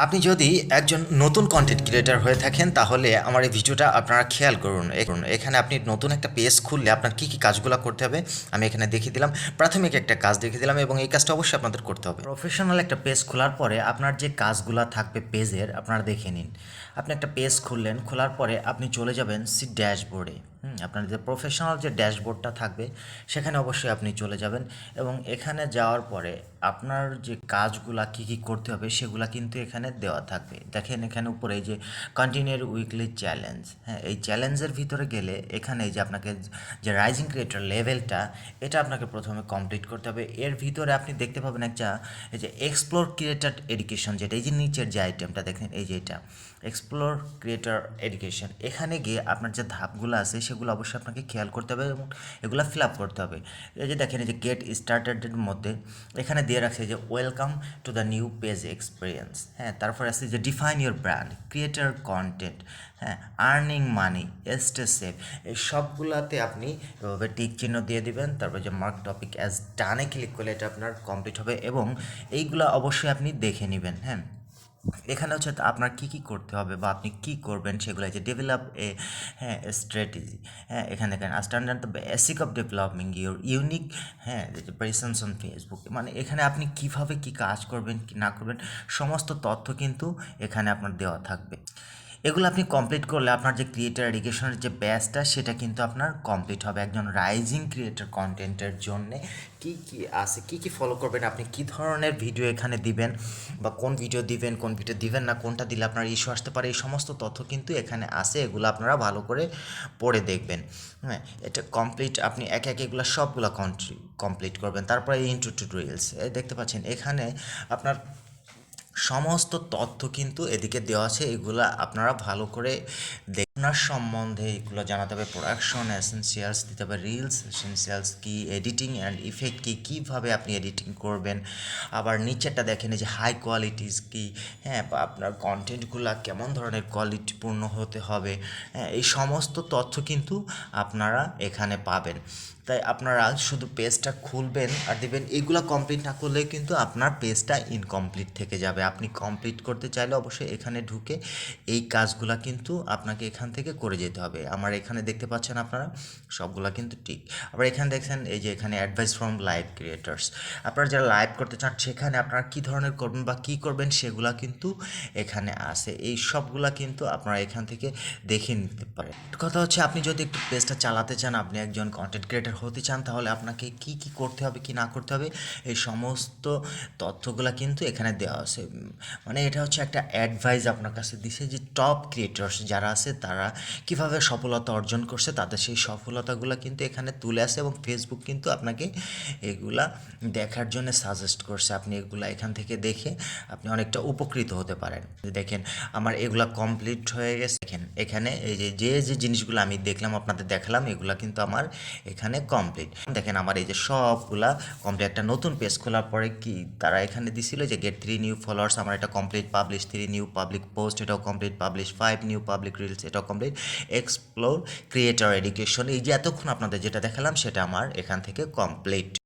আপনি যদি একজন নতুন কন্টেন্ট ক্রিয়েটর হয়ে থাকেন তাহলে আমার এই ভিডিওটা আপনারা খেয়াল করুন। এখানে আপনি নতুন একটা পেজ খুললে আপনার কী কী কাজগুলো করতে হবে আমি এখানে দেখিয়ে দিলাম। প্রাথমিক একটা কাজ দেখিয়ে দিলাম এবং এই কাজটা অবশ্যই আপনাদের করতে হবে। প্রফেশনাল একটা পেজ খোলার পরে আপনার যে কাজগুলো থাকবে পেজের আপনারা দেখে নিন। আপনি একটা পেজ খুললেন, খোলার পরে আপনি চলে যাবেন ড্যাশবোর্ডে। আপনার যে প্রফেশনাল যে ড্যাশবোর্ডটা থাকবে সেখানে অবশ্যই আপনি চলে যাবেন এবং এখানে যাওয়ার পরে আপনার যে কাজগুলা কী কী করতে হবে সেগুলা কিন্তু এখানে দেওয়া থাকবে। দেখেন এখানে উপরে এই যে কন্টিনিউর উইকলি চ্যালেঞ্জ, হ্যাঁ এই চ্যালেঞ্জের ভিতরে গেলে এখানে এই যে আপনাকে যে রাইজিং ক্রিয়েটর লেভেলটা এটা আপনাকে প্রথমে কমপ্লিট করতে হবে। এর ভিতরে আপনি দেখতে পাবেন একটা এই যে এক্সপ্লোর ক্রিয়েটর এডুকেশন, যেটা এই যে নিচের যে আইটেমটা দেখেন এই যে এটা এক্সপ্লোর ক্রিয়েটর এডুকেশন, এখানে গিয়ে আপনার যে ধাপগুলো আছে সেগুলো অবশ্যই আপনাকে খেয়াল করতে হবে এবং এগুলো ফিল আপ করতে হবে। এই যে দেখেন এই যে গেট স্টার্টেডের মধ্যে এখানে দিয়ে রাখছে যে welcome to the new page experience, হ্যাঁ তারপরে আছে যে define your brand, creator content, হ্যাঁ আর্নিং মানি, স্টে সেফ, এই সবগুলাতে আপনি এভাবে টিক চিহ্ন দিয়ে দিবেন। তারপরে যে মার্ক টপিক অ্যাজ ডানে ক্লিক করলে এটা আপনার কমপ্লিট হবে এবং এইগুলো অবশ্যই আপনি দেখে নেবেন। হ্যাঁ এখানে হচ্ছে আপনার কী কী করতে হবে বা আপনি কী করবেন সেগুলো যে ডেভেলপ এ হ্যাঁ স্ট্র্যাটেজি, হ্যাঁ এখানে দেখেন standard the basic of developing your unique হ্যাঁ যে প্রেজেন্স অন ফেসবুক, মানে এখানে আপনি কিভাবে কি কাজ করবেন কি না করবেন সমস্ত তথ্য কিন্তু এখানে আপনার দেওয়া থাকবে। এগুলো আপনি কমপ্লিট করলে আপনার যে ক্রিয়েটার এডুকেশনের যে ব্যাচটা সেটা কিন্তু আপনার কমপ্লিট হবে। একজন রাইজিং ক্রিয়েটার কন্টেন্টের জন্যে কী কী আছে, কী কী ফলো করবেন, আপনি কী ধরনের ভিডিও এখানে দিবেন বা কোন ভিডিও দিবেন কোন ভিডিও দিবেন না, কোনটা দিলে আপনার ইস্যু আসতে পারে, এই সমস্ত তথ্য কিন্তু এখানে আছে। এগুলো আপনারা ভালো করে পড়ে দেখবেন। হ্যাঁ এটা কমপ্লিট আপনি একে একে এগুলো সবগুলো কমপ্লিট করবেন। তারপরে ইন্ট্রো টিউটোরিয়ালস দেখতে পাচ্ছেন এখানে আপনার সমস্ত তথ্য কিন্তু এদিকে দেওয়া আছে। এগুলা আপনারা ভালো করে আপনার সম্বন্ধে এগুলো জানাতে হবে, প্রোডাকশন এসেনশিয়ালস দিতে হবে, রিলস এসেনশিয়ালস কি, এডিটিং অ্যান্ড ইফেক্ট কি, কীভাবে আপনি এডিটিং করবেন। আবার নিচেরটা দেখেন এই যে হাই কোয়ালিটিস কি, হ্যাঁ বা আপনার কন্টেন্টগুলো কেমন ধরনের কোয়ালিটিপূর্ণ হতে হবে, হ্যাঁ এই সমস্ত তথ্য কিন্তু আপনারা এখানে পাবেন। তাই আপনারা শুধু পেজটা খুলবেন আর দেবেন, এগুলো কমপ্লিট না করলে কিন্তু আপনার পেজটা ইনকমপ্লিট থেকে যাবে। আপনি কমপ্লিট করতে চাইলে অবশ্যই এখানে ঢুকে এই কাজগুলো কিন্তু আপনাকে এখান থেকে করে যেতে হবে। আমার এখানে দেখতে পাচ্ছেন আপনারা সবগুলা কিন্তু ঠিক। আবার এখানে দেখছেন এই যে এখানে অ্যাডভাইস ফ্রম লাইভ ক্রিয়েটার্স, আপনারা যারা লাইভ করতে চান সেখানে আপনারা কী ধরনের করবেন বা কী করবেন সেগুলা কিন্তু এখানে আছে। এই সবগুলা কিন্তু আপনারা এখান থেকে দেখে নিতে পারেন। কথা হচ্ছে আপনি যদি একটু পেজটা চালাতে চান, আপনি একজন কন্টেন্ট ক্রিয়েটর হতে চান, তাহলে আপনাকে কি কি করতে হবে কি না করতে হবে এই সমস্ত তথ্যগুলা কিন্তু এখানে দেওয়া আছে। মানে এটা হচ্ছে একটা অ্যাডভাইস আপনার কাছে দিছে যে টপ ক্রিয়েটর্স যারা আছে তারা কিভাবে সফলতা অর্জন করছে, তাদের সেই সফলতাগুলো কিন্তু এখানে তুলে আসে এবং ফেসবুক কিন্তু আপনাকে এগুলা দেখার জন্য সাজেস্ট করছে। আপনি এগুলা এখান থেকে দেখে আপনি অনেকটা উপকৃত হতে পারেন। দেখেন আমার এগুলা কমপ্লিট হয়ে গেছে। দেখেন এখানে এই যে যে যে জিনিসগুলো আমি দেখলাম আপনাদের দেখালাম এগুলা কিন্তু আমার এখানে কমপ্লিট। দেখেন আমার এই যে সবগুলা কমপ্লিট। একটা নতুন পেজ খোলার পরে কি তারা এখানে দিছিল যে গেট 3 নিউ ফলোয়ার্স, আমার এটা complete, publish 3 new public post এটাও complete, publish 5 new public reels এটাও কমপ্লিট, এক্সপ্লোর ক্রিয়েটর এডুকেশন এই যে এতক্ষণ আপনাদের যেটা দেখালাম সেটা আমার এখান থেকে কমপ্লিট।